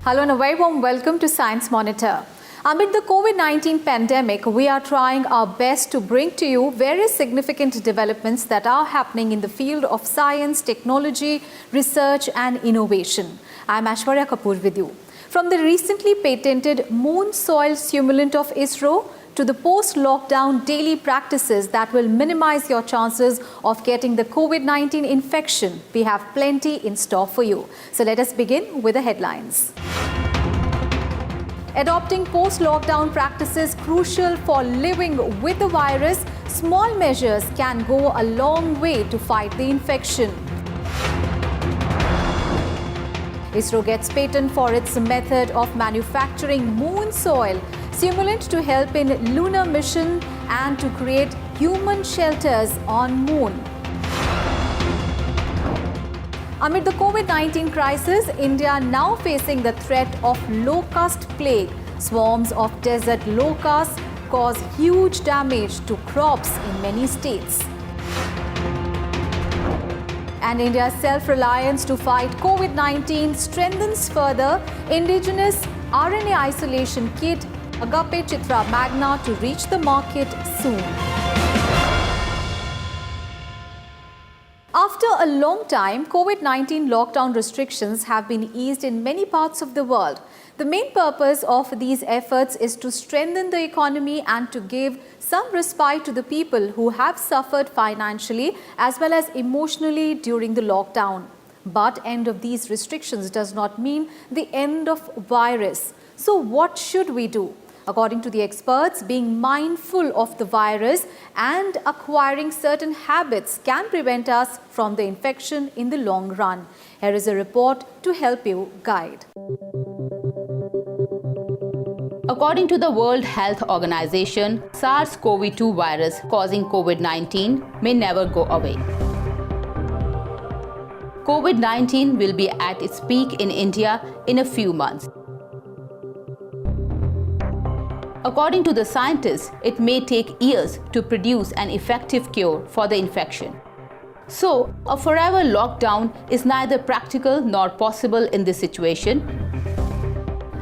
Hello and a very warm welcome to Science Monitor. Amid the COVID-19 pandemic, we are trying our best to bring to you various significant developments that are happening in the field of science, technology, research and innovation. I am Aishwarya Kapoor with you. From the recently patented moon soil simulant of ISRO to the post-lockdown daily practices that will minimize your chances of getting the COVID-19 infection, we have plenty in store for you. So let us begin with the headlines. Adopting post-lockdown practices crucial for living with the virus, small measures can go a long way to fight the infection. ISRO gets patent for its method of manufacturing moon soil simulant to help in lunar mission and to create human shelters on moon. Amid the COVID-19 crisis, India now facing the threat of locust plague. Swarms of desert locusts cause huge damage to crops in many states. And India's self-reliance to fight COVID-19 strengthens further. Indigenous RNA isolation kit Agape Chitra Magna to reach the market soon. After a long time, COVID-19 lockdown restrictions have been eased in many parts of the world. The main purpose of these efforts is to strengthen the economy and to give some respite to the people who have suffered financially as well as emotionally during the lockdown. But end of these restrictions does not mean the end of virus. So what should we do? According to the experts, being mindful of the virus and acquiring certain habits can prevent us from the infection in the long run. Here is a report to help you guide. According to the World Health Organization, SARS-CoV-2 virus causing COVID-19 may never go away. COVID-19 will be at its peak in India in a few months. According to the scientists, it may take years to produce an effective cure for the infection. So, a forever lockdown is neither practical nor possible in this situation,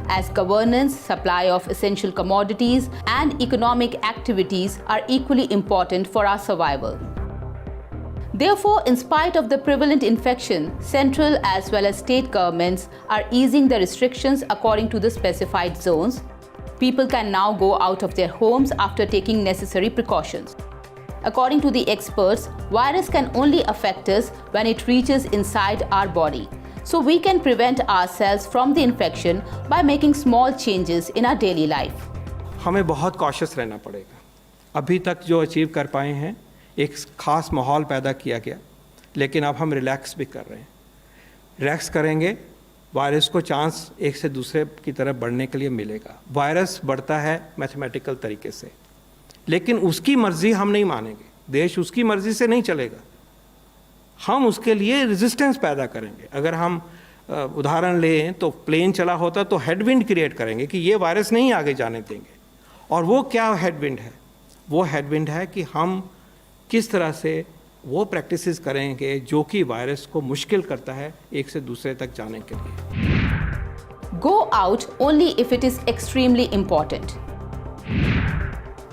as governance, supply of essential commodities, and economic activities are equally important for our survival. Therefore, in spite of the prevalent infection, central as well as state governments are easing the restrictions according to the specified zones. People can now go out of their homes after taking necessary precautions. According to the experts, virus can only affect us when it reaches inside our body. So we can prevent ourselves from the infection by making small changes in our daily life. हमें बहुत cautious रहना पड़ेगा. अभी तक जो achieve कर पाए हैं, एक खास माहौल पैदा किया गया, लेकिन अब हम रिलैक्स भी कर रहे हैं. रिलैक्स करेंगे, वायरस को चांस एक से दूसरे की तरफ बढ़ने के लिए मिलेगा. वायरस बढ़ता है मैथमेटिकल तरीके से, लेकिन उसकी मर्जी हम नहीं मानेंगे. देश उसकी मर्जी से नहीं चलेगा. हम उसके लिए रेजिस्टेंस पैदा करेंगे. अगर हम उदाहरण लें तो प्लेन चला होता तो हेडविंड क्रिएट करेंगे कि ये वायरस नहीं आगे जाने देंगे. और वो क्या हेडविंड है? वो हेडविंड है कि हम किस तरह से वो प्रैक्टिसेस करेंगे जो कि वायरस को मुश्किल करता है एक से दूसरे तक जाने के लिए. Go out only if it is extremely important.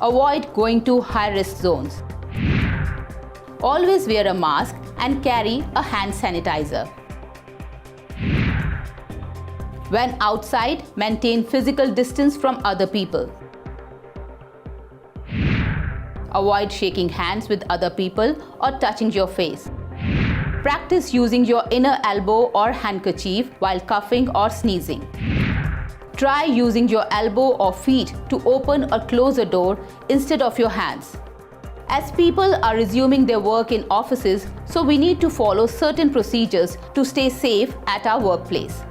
Avoid going to high-risk zones. Always wear a mask and carry a hand sanitizer. When outside, maintain physical distance from other people. Avoid shaking hands with other people or touching your face. Practice using your inner elbow or handkerchief while coughing or sneezing. Try using your elbow or feet to open or close a door instead of your hands. As people are resuming their work in offices, so we need to follow certain procedures to stay safe at our workplace.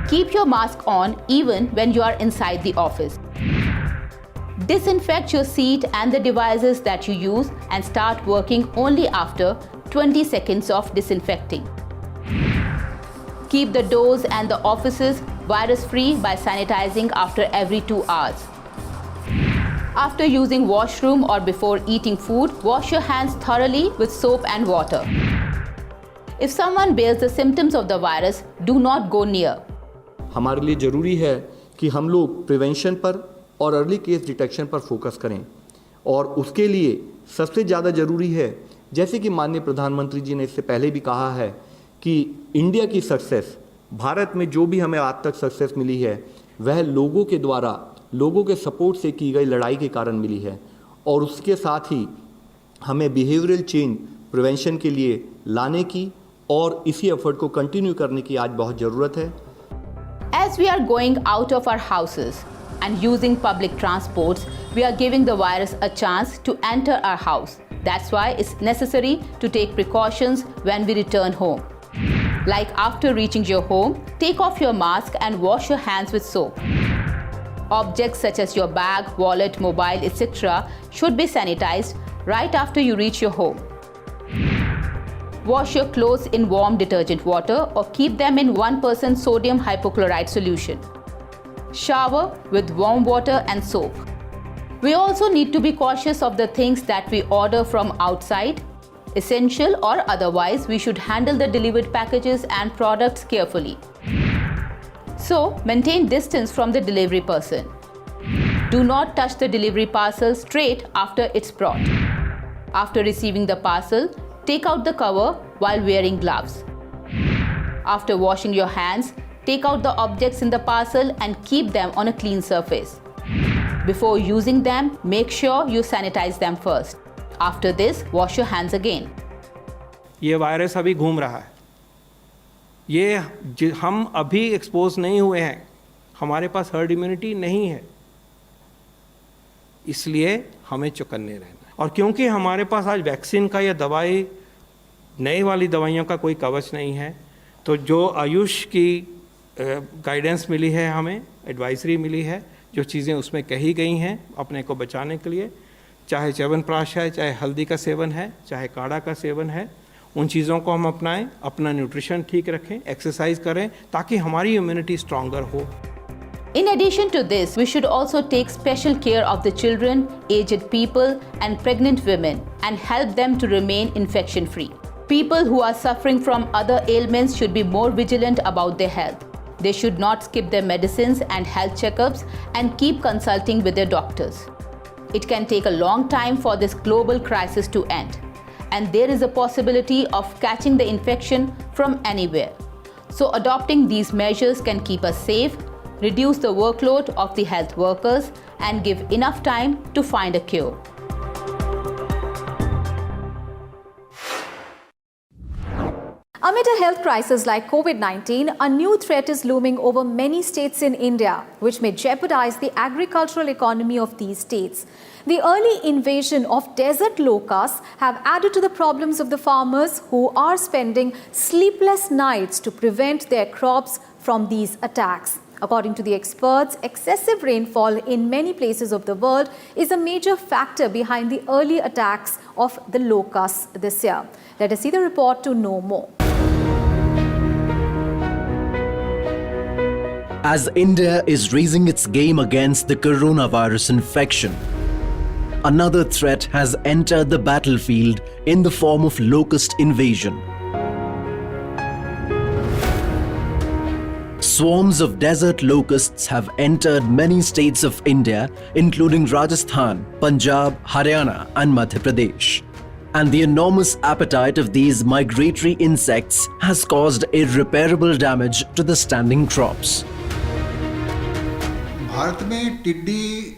Keep your mask on even when you are inside the office. Disinfect your seat and the devices that you use and start working only after 20 seconds of disinfecting. Keep the doors and the offices virus-free by sanitizing after every 2 hours. After using washroom or before eating food, wash your hands thoroughly with soap and water. If someone bears the symptoms of the virus, do not go near. हमारे लिए ज़रूरी है कि हम लोग prevention पर और early case detection पर फोकस करें, और उसके लिए सबसे ज़्यादा ज़रूरी है, जैसे कि माननीय प्रधानमंत्री जी ने इससे पहले भी कहा है कि इंडिया की सक्सेस, भारत में जो भी हमें आज तक सक्सेस मिली है वह लोगों के द्वारा, लोगों के सपोर्ट से की गई लड़ाई के कारण मिली है, और उसके साथ ही हमें बिहेवियरल चेंज प्रिवेंशन के लिए लाने की और इसी एफर्ट को कंटिन्यू करने की आज बहुत ज़रूरत है। As we are going out of our houses and using public transports, we are giving the virus a chance to enter our house. That's why it's necessary to take precautions when we return home. Like after reaching your home, take off your mask and wash your hands with soap. Objects such as your bag, wallet, mobile, etc. should be sanitized right after you reach your home. Wash your clothes in warm detergent water or keep them in 1% sodium hypochlorite solution. Shower with warm water and soap. We also need to be cautious of the things that we order from outside. Essential or otherwise, we should handle the delivered packages and products carefully. So, maintain distance from the delivery person. Do not touch the delivery parcel straight after it's brought. After receiving the parcel, take out the cover while wearing gloves. After washing your hands, take out the objects in the parcel and keep them on a clean surface. Before using them, make sure you sanitize them first. After this, wash your hands again. ये virus अभी घूम रहा है, हम अभी expose नहीं हुए हैं, हमारे पास हर्ड इम्यूनिटी नहीं है, इसलिए हमें चौकन्ने रहना है। और क्योंकि हमारे पास आज वैक्सीन का या दवाई, नई वाली दवाइयों का कोई कवच नहीं है, तो जो आयुष की गाइडेंस मिली है, हमें एडवाइजरी मिली है, जो चीज़ें उसमें कही गई हैं अपने को बचाने के लिए, चाहे च्यवनप्राश है, चाहे हल्दी का सेवन है, चाहे काढ़ा का सेवन है, उन चीज़ों को हम अपनाएं, अपना न्यूट्रिशन ठीक रखें, एक्सरसाइज करें, ताकि हमारी इम्यूनिटी स्ट्रॉन्गर हो। In addition to this, we should also take special care of the children, aged people, and pregnant women and help them to remain infection-free. People who are suffering from other ailments should be more vigilant about their health. They should not skip their medicines and health checkups and keep consulting with their doctors. It can take a long time for this global crisis to end, and there is a possibility of catching the infection from anywhere. So adopting these measures can keep us safe, reduce the workload of the health workers, and give enough time to find a cure. Amid a health crisis like COVID-19, a new threat is looming over many states in India, which may jeopardize the agricultural economy of these states. The early invasion of desert locusts have added to the problems of the farmers who are spending sleepless nights to prevent their crops from these attacks. According to the experts, excessive rainfall in many places of the world is a major factor behind the early attacks of the locusts this year. Let us see the report to know more. As India is raising its game against the coronavirus infection, another threat has entered the battlefield in the form of locust invasion. Swarms of desert locusts have entered many states of India, including Rajasthan, Punjab, Haryana, and Madhya Pradesh. And the enormous appetite of these migratory insects has caused irreparable damage to the standing crops. Bharat में टिड्डी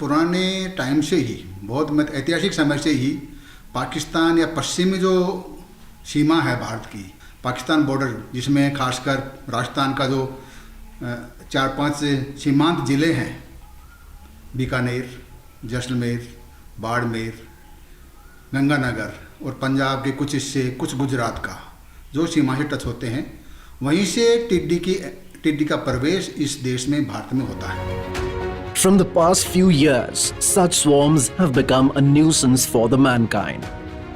पुराने time से ही, बहुत ऐतिहासिक समय से ही पाकिस्तान या पश्चिमी जो सीमा है भारत की, पाकिस्तान बॉर्डर, जिसमें खासकर राजस्थान का जो 4-5 सीमांत ज़िले हैं, बीकानेर, जैसलमेर, बाड़मेर, गंगानगर और पंजाब के कुछ हिस्से, कुछ गुजरात का जो सीमा से टच होते हैं, वहीं से टिड्डी का प्रवेश इस देश में, भारत में होता है। From the past few years, such swarms have become a nuisance for the mankind,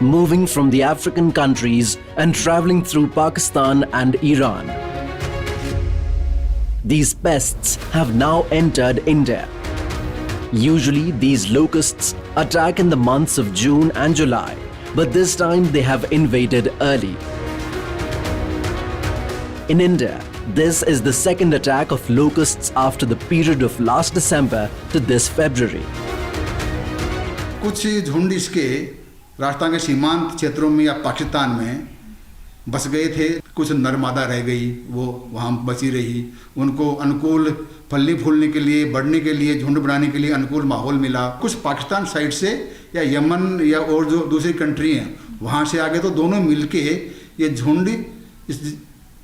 moving from the African countries and traveling through Pakistan and Iran. These pests have now entered India. Usually, these locusts attack in the months of June and July, but this time they have invaded early. In India, This is the second attack of locusts after the period of last December to this February. कुछ झुंड इसके राजस्थान के सीमांत क्षेत्रों में या पाकिस्तान में बस गए थे। कुछ नर मादा रह गई, वो वहाँ बची रही। उनको अनुकूल फलने फूलने के लिए, बढ़ने के लिए, झुंड बनाने के लिए अनुकूल माहौल मिला। कुछ पाकिस्तान साइड से या यमन या और जो दूसरी कंट्री हैं वहाँ से आगे, तो दोनों मिलके ये झुंड इस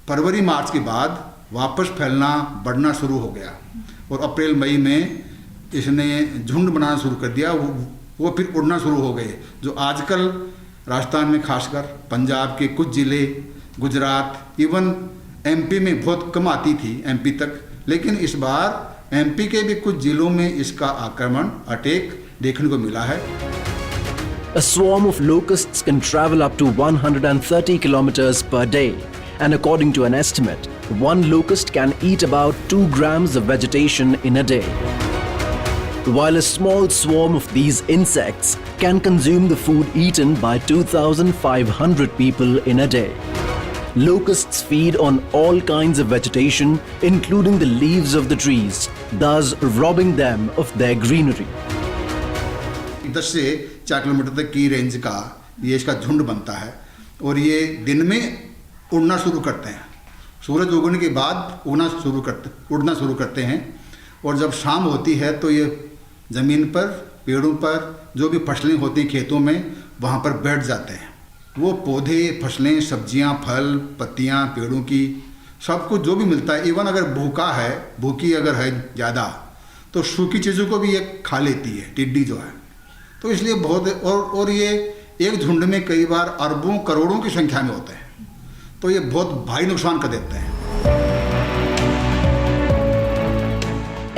फरवरी मार्च के बाद वापस फैलना बढ़ना शुरू हो गया और अप्रैल मई में इसने झुंड बनाना शुरू कर दिया। वो फिर उड़ना शुरू हो गए, जो आजकल राजस्थान में खासकर पंजाब के कुछ ज़िले, गुजरात, इवन एमपी में बहुत कम आती थी, एमपी तक। लेकिन इस बार एमपी के भी कुछ ज़िलों में इसका आक्रमण, अटैक देखने को मिला है। A swarm of locusts can travel up to 130 kilometers per day, and according to an estimate, one locust can eat about 2 grams of vegetation in a day. While a small swarm of these insects can consume the food eaten by 2,500 people in a day. Locusts feed on all kinds of vegetation, including the leaves of the trees, thus robbing them of their greenery. 10 से 4 kilometre तक की range का ये इसका झुंड बनता है और ये दिन में उड़ना शुरू करते हैं। सूरज उगने के बाद उड़ना शुरू करते हैं और जब शाम होती है तो ये ज़मीन पर, पेड़ों पर जो भी फसलें होती हैं खेतों में, वहाँ पर बैठ जाते हैं। वो पौधे, फसलें, सब्जियाँ, फल, पत्तियाँ पेड़ों की, सब कुछ जो भी मिलता है, इवन अगर भूखी अगर है ज़्यादा तो सूखी चीज़ों को भी ये खा लेती है, टिड्डी जो है। तो इसलिए बहुत और ये एक झुंड में कई बार अरबों करोड़ों की संख्या में होते हैं, तो ये बहुत भारी नुकसान कर देते हैं।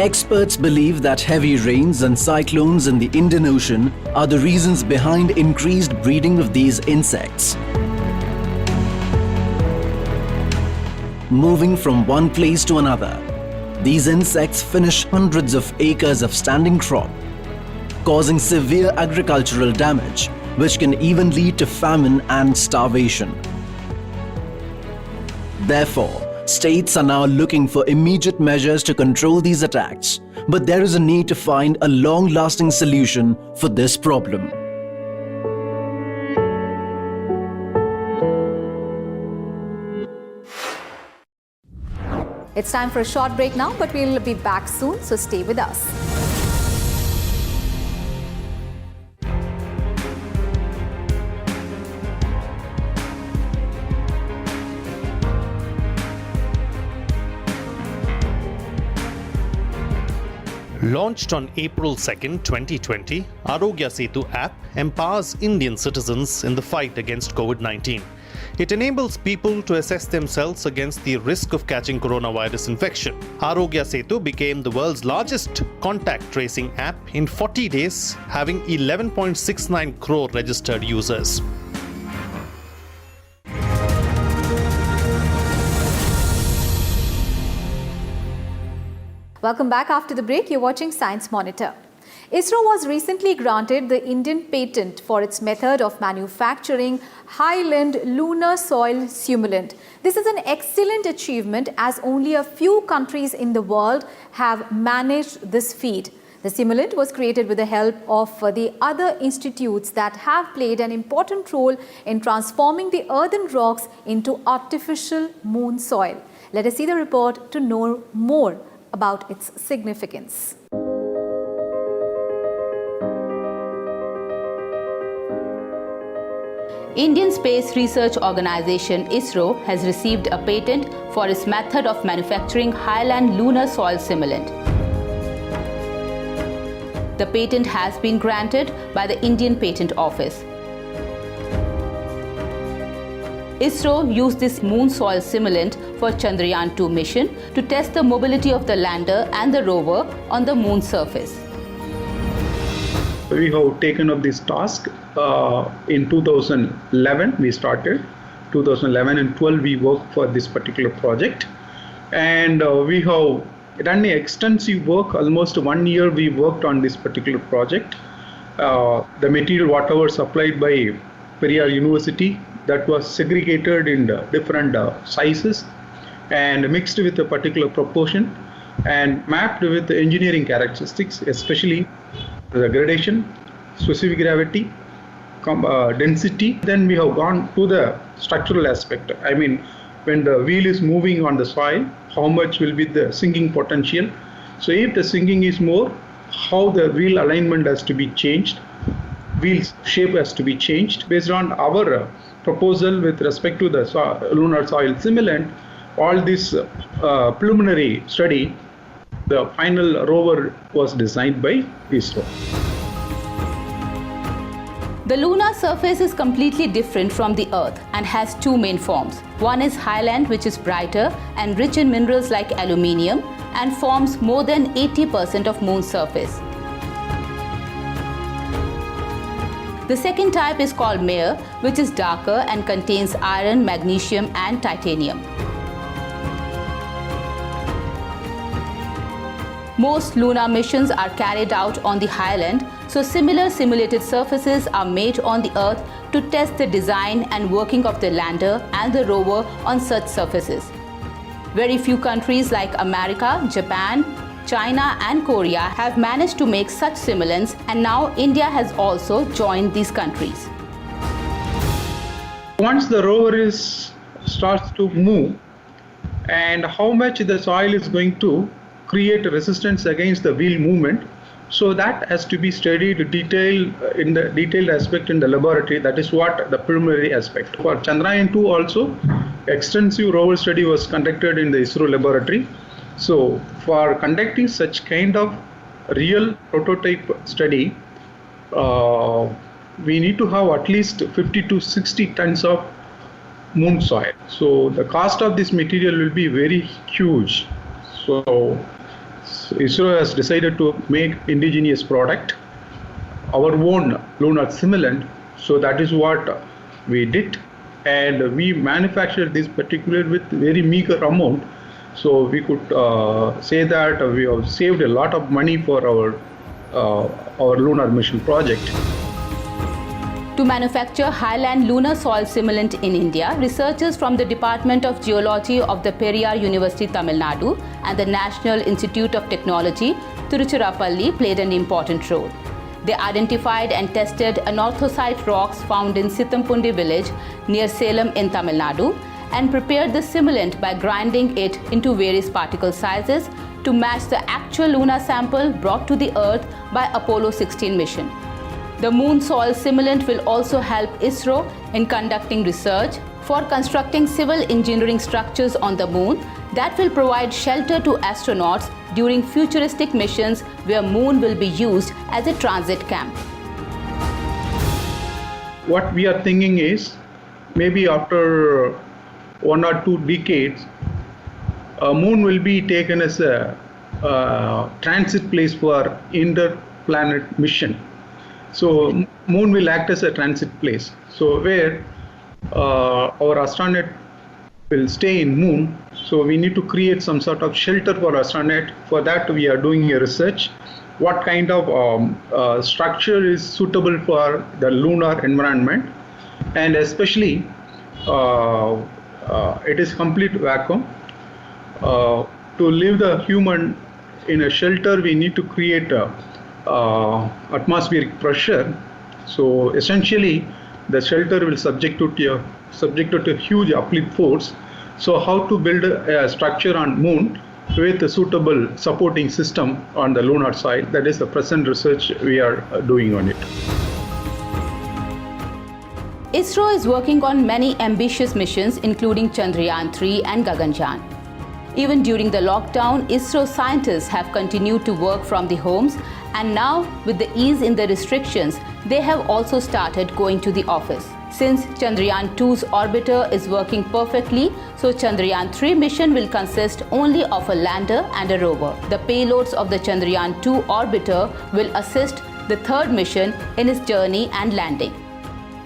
Experts believe that heavy rains and cyclones in the Indian Ocean are the reasons behind increased breeding of these insects. Moving from one place to another, these insects finish hundreds of acres of standing crop, causing severe agricultural damage, which can even lead to famine and starvation. Therefore, states are now looking for immediate measures to control these attacks, but there is a need to find a long-lasting solution for this problem. It's time for a short break now, but we'll be back soon, so stay with us. Launched on April 2nd, 2020, Arogya Setu app empowers Indian citizens in the fight against COVID-19. It enables people to assess themselves against the risk of catching coronavirus infection. Arogya Setu became the world's largest contact tracing app in 40 days, having 11.69 crore registered users. Welcome back. After the break, you're watching Science Monitor. ISRO was recently granted the Indian patent for its method of manufacturing Highland lunar soil simulant. This is an excellent achievement as only a few countries in the world have managed this feat. The simulant was created with the help of the other institutes that have played an important role in transforming the earthen rocks into artificial moon soil. Let us see the report to know more about its significance. Indian Space Research Organisation ISRO has received a patent for its method of manufacturing Highland lunar soil simulant. The patent has been granted by the Indian Patent Office. ISRO used this moon soil simulant for Chandrayaan-2 mission to test the mobility of the lander and the rover on the moon surface. We have taken up this task in 2011 we started. 2011 and 12 we worked for this particular project, and we have done extensive work. Almost 1 year we worked on this particular project. The material whatever supplied by Periyar University, that was segregated in different sizes, and mixed with a particular proportion and mapped with the engineering characteristics, especially the gradation, specific gravity, density. Then we have gone to the structural aspect. I mean, when the wheel is moving on the soil, how much will be the sinking potential? So if the sinking is more, how the wheel alignment has to be changed, wheel shape has to be changed. Based on our proposal with respect to the lunar soil simulant, all this preliminary study, the final rover was designed by ISRO. The lunar surface is completely different from the Earth and has two main forms. One is highland, which is brighter and rich in minerals like aluminium and forms more than 80% of Moon's surface. The second type is called mare, which is darker and contains iron, magnesium and titanium. Most lunar missions are carried out on the highland, so similar simulated surfaces are made on the Earth to test the design and working of the lander and the rover on such surfaces. Very few countries like America, Japan, China and Korea have managed to make such simulants, and now India has also joined these countries. Once the rover starts to move, and how much the soil is going to create resistance against the wheel movement, so that has to be studied in the detailed aspect in the laboratory. That is what the preliminary aspect. For Chandrayaan-2 also, extensive rover study was conducted in the ISRO laboratory. So for conducting such kind of real prototype study, we need to have at least 50 to 60 tons of moon soil. So the cost of this material will be very huge. So ISRO has decided to make indigenous product, our own lunar simulant. So that is what we did, and we manufactured this particular with very meager amount. So we could say that we have saved a lot of money for our lunar mission project. To manufacture highland lunar soil simulant in India, researchers from the Department of Geology of the Periyar University, Tamil Nadu and the National Institute of Technology, Tiruchirappalli played an important role. They identified and tested anorthosite rocks found in Sithampundi village near Salem in Tamil Nadu and prepared the simulant by grinding it into various particle sizes to match the actual lunar sample brought to the Earth by Apollo 16 mission. The moon soil simulant will also help ISRO in conducting research for constructing civil engineering structures on the moon that will provide shelter to astronauts during futuristic missions where moon will be used as a transit camp. What we are thinking is, maybe after 1 or 2 decades, moon will be taken as a transit place for interplanet mission. So moon will act as a transit place. So where our astronaut will stay in moon. So we need to create some sort of shelter for astronaut. For that we are doing a research. What kind of structure is suitable for the lunar environment, and especially it is complete vacuum. To leave the human in a shelter, we need to create atmospheric pressure. So essentially the shelter will subjected to a huge uplift force. So how to build a structure on moon with a suitable supporting system on the lunar side, that is the present research we are doing on it. ISRO is working on many ambitious missions including Chandrayaan-3 and Gaganyaan. Even during the lockdown, ISRO scientists have continued to work from the homes, and now with the ease in the restrictions, they have also started going to the office. Since Chandrayaan-2's orbiter is working perfectly, so Chandrayaan-3 mission will consist only of a lander and a rover. The payloads of the Chandrayaan-2 orbiter will assist the third mission in its journey and landing.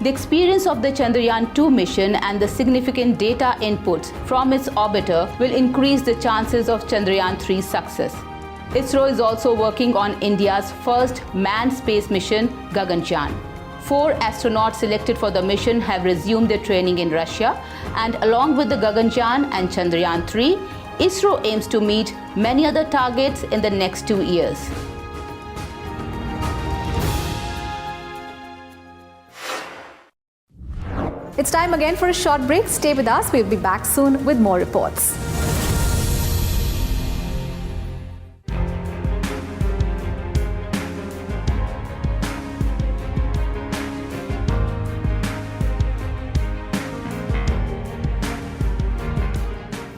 The experience of the Chandrayaan-2 mission and the significant data inputs from its orbiter will increase the chances of Chandrayaan-3's success. ISRO is also working on India's first manned space mission, Gaganyaan. 4 astronauts selected for the mission have resumed their training in Russia, and along with the Gaganyaan and Chandrayaan-3, ISRO aims to meet many other targets in the next 2 years. It's time again for a short break. Stay with us. We'll be back soon with more reports.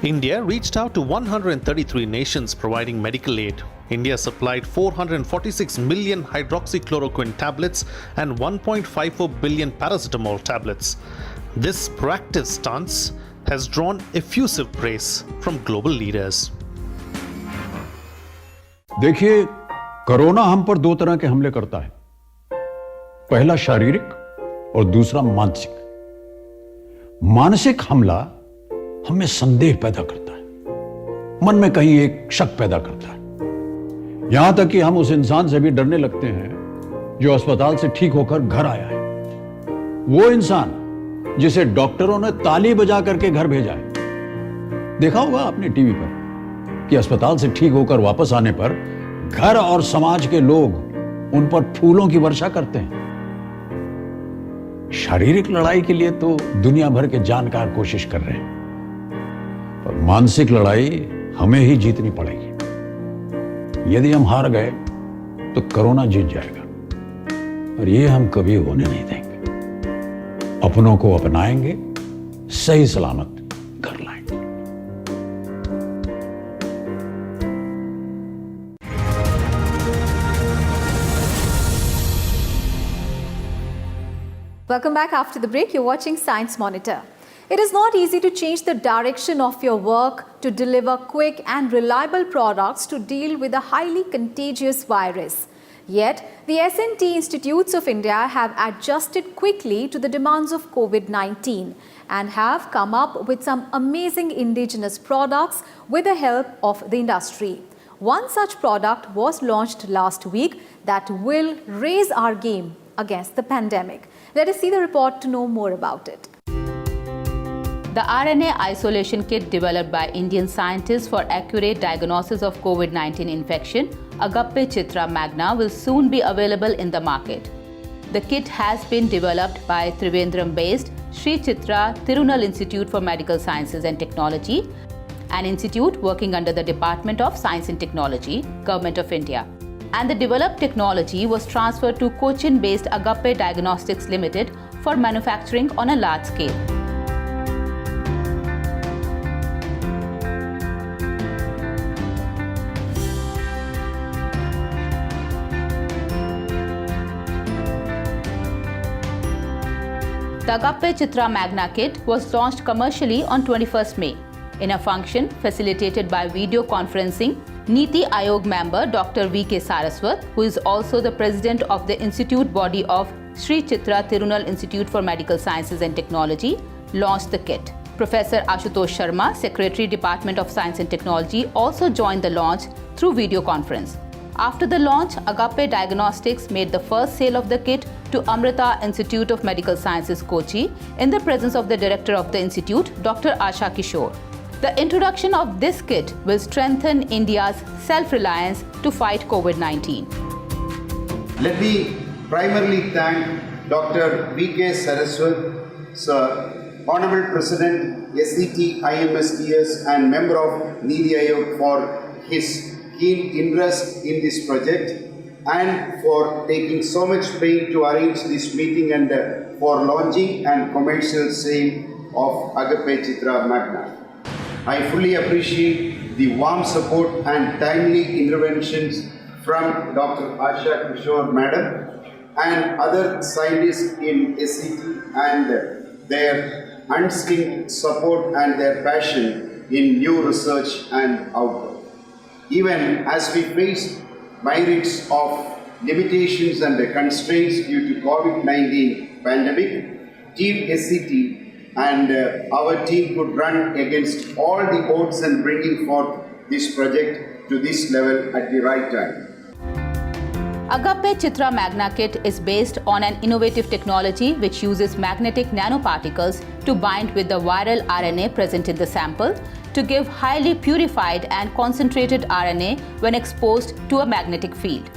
India reached out to 133 nations providing medical aid. India supplied 446 million hydroxychloroquine tablets and 1.54 billion paracetamol tablets. This proactive stance has drawn effusive praise from global leaders. देखिए, corona हम पर 2 तरह के हमले करता है। पहला शारीरिक और दूसरा मानसिक। मानसिक हमला हमें संदेह पैदा करता है, मन में कहीं एक शक पैदा करता है, यहां तक कि हम उस इंसान से भी डरने लगते हैं जो अस्पताल से ठीक होकर घर आया है। वो इंसान जिसे डॉक्टरों ने ताली बजा करके घर भेजा है। देखा होगा आपने टीवी पर कि अस्पताल से ठीक होकर वापस आने पर घर और समाज के लोग उन पर फूलों की वर्षा करते हैं। शारीरिक लड़ाई के लिए तो दुनिया भर के जानकार कोशिश कर रहे हैं, पर मानसिक लड़ाई हमें ही जीतनी पड़ेगी। यदि हम हार गए तो कोरोना जीत जाएगा, और ये हम कभी होने नहीं देंगे। अपनों को अपनाएंगे, सही सलामत घर लाएंगे। Welcome back after the break. You're watching Science Monitor. It is not easy to change the direction of your work to deliver quick and reliable products to deal with a highly contagious virus. Yet, the S&T Institutes of India have adjusted quickly to the demands of COVID-19 and have come up with some amazing indigenous products with the help of the industry. One such product was launched last week that will raise our game against the pandemic. Let us see the report to know more about it. The RNA isolation kit developed by Indian scientists for accurate diagnosis of COVID-19 infection, Agape Chitra Magna, will soon be available in the market. The kit has been developed by Trivandrum-based Sri Chitra Tirunal Institute for Medical Sciences and Technology, an institute working under the Department of Science and Technology, Government of India. And the developed technology was transferred to Cochin-based Agape Diagnostics Limited for manufacturing on a large scale. The Agape Chitra Magna kit was launched commercially on 21st May. In a function facilitated by video conferencing, Niti Aayog member Dr. V.K. Saraswat, who is also the president of the institute body of Sri Chitra Tirunal Institute for Medical Sciences and Technology, launched the kit. Professor Ashutosh Sharma, Secretary, Department of Science and Technology, also joined the launch through video conference. After the launch, Agape Diagnostics made the first sale of the kit to Amrita Institute of Medical Sciences, Kochi, in the presence of the director of the institute, Dr. Asha Kishore. The introduction of this kit will strengthen India's self-reliance to fight COVID-19. Let me primarily thank Dr. V.K. Saraswat, Sir, Honorable President, SCT, IMSTS and member of Niti Aayog for his keen interest in this project and for taking so much pain to arrange this meeting and for launching and commercial sale of Agape Chitra Magna. I fully appreciate the warm support and timely interventions from Dr. Asha Kishore Madam and other scientists in SCT and their unstinted support and their passion in new research and output. Even as we face myriads of limitations and constraints due to COVID-19 pandemic, Team SCT and our team could run against all the odds and bringing forth this project to this level at the right time. Agape Chitra Magna Kit is based on an innovative technology which uses magnetic nanoparticles to bind with the viral RNA present in the sample to give highly purified and concentrated RNA when exposed to a magnetic field.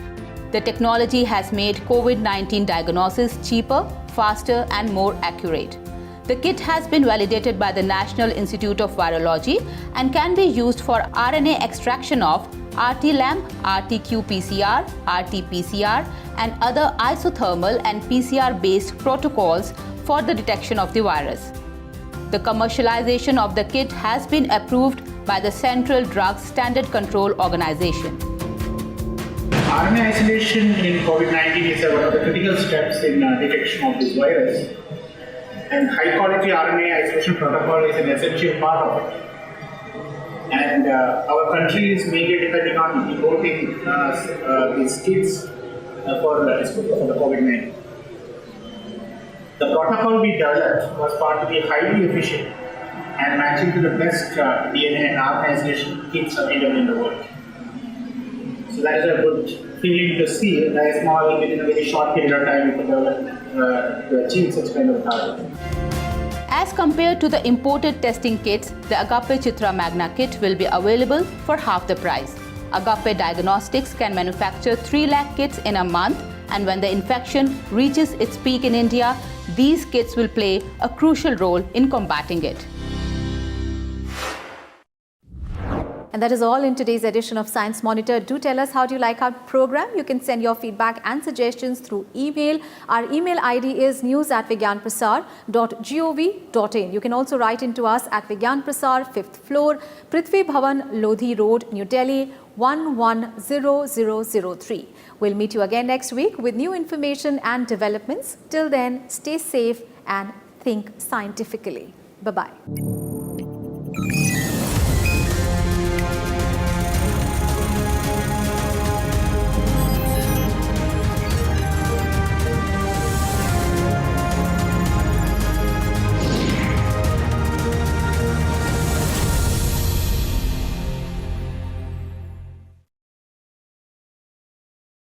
The technology has made COVID-19 diagnosis cheaper, faster and more accurate. The kit has been validated by the National Institute of Virology and can be used for RNA extraction of RT-LAMP, RT-qPCR, RT-PCR and other isothermal and PCR-based protocols for the detection of the virus. The commercialization of the kit has been approved by the Central Drugs Standard Control Organization. RNA isolation in COVID-19 is one of the critical steps in detection of this virus, and high-quality RNA isolation protocol is an essential part of it. And our country is mainly depending on importing these kits for the COVID-19. The protocol we developed was found to be highly efficient and matching to the best DNA and RNA isolation kits available in the world. So that is a good feeling to see that small within a very short period of time we could develop to achieve such kind of target. As compared to the imported testing kits, the Agape Chitra Magna Kit will be available for half the price. Agape Diagnostics can manufacture 3 lakh kits in a month, and when the infection reaches its peak in India, these kits will play a crucial role in combating it. And that is all in today's edition of Science Monitor. Do tell us how do you like our program. You can send your feedback and suggestions through email. Our email ID is news@vigyanprasar.gov.in. You can also write into us at Vigyan Prasar, 5th floor, Prithvi Bhavan, Lodhi Road, New Delhi, 110003. We'll meet you again next week with new information and developments. Till then, stay safe and think scientifically. Bye-bye.